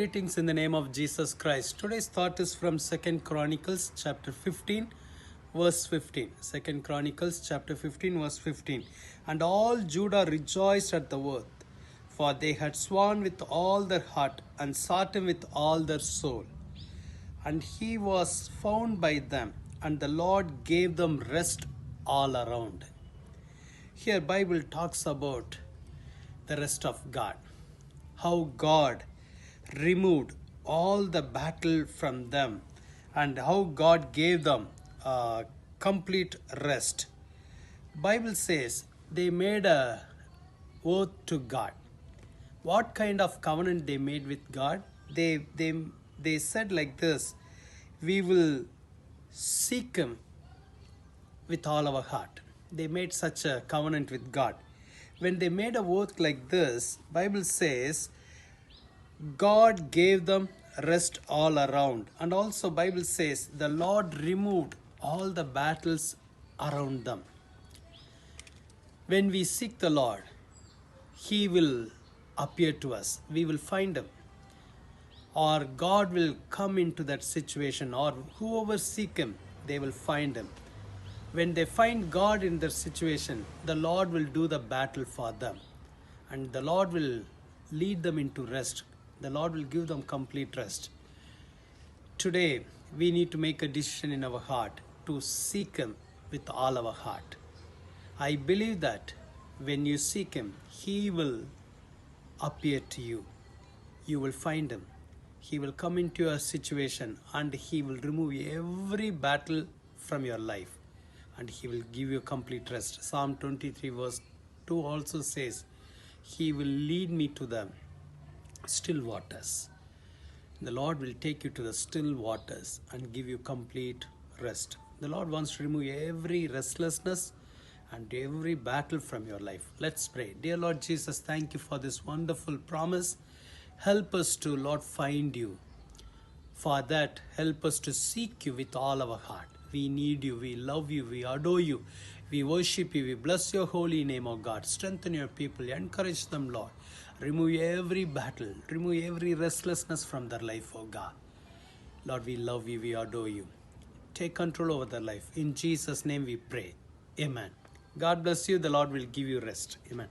Greetings in the name of Jesus Christ. Today's thought is from 2nd Chronicles chapter 15 verse 15. 2nd Chronicles chapter 15 verse 15. And all Judah rejoiced at the word, for they had sworn with all their heart and sought him with all their soul. And he was found by them, and the Lord gave them rest all around. Here Bible talks about the rest of God. How God removed all the battle from them and how God gave them complete rest. Bible says they made a oath to God. What kind of covenant they made with God? They said like this: we will seek him with all our heart. They made such a covenant with God. When they made a oath like this, Bible says God gave them rest all around. And also Bible says the Lord removed all the battles around them. When we seek the Lord, he will appear to us. We will find him. Or God will come into that situation, or whoever seek him, they will find him. When they find God in their situation, the Lord will do the battle for them. And the Lord will lead them into rest. The Lord will give them complete rest. Today, we need to make a decision in our heart to seek him with all our heart. I believe that when you seek him, he will appear to you. You will find him. He will come into your situation and he will remove every battle from your life. And he will give you complete rest. Psalm 23 verse 2 also says, he will lead me to the still waters. The Lord will take you to the still waters and give you complete rest. The Lord wants to remove every restlessness and every battle from your life. Let's pray. Dear Lord Jesus, thank you for this wonderful promise. Help us to, Lord, find you. For that, help us to seek you with all our heart. We need you, we love you, we adore you, we worship you, we bless your holy name, O God. Strengthen your people, encourage them, Lord. Remove every battle, remove every restlessness from their life, O God. Lord, we love you, we adore you. Take control over their life. In Jesus' name we pray. Amen. God bless you. The Lord will give you rest. Amen.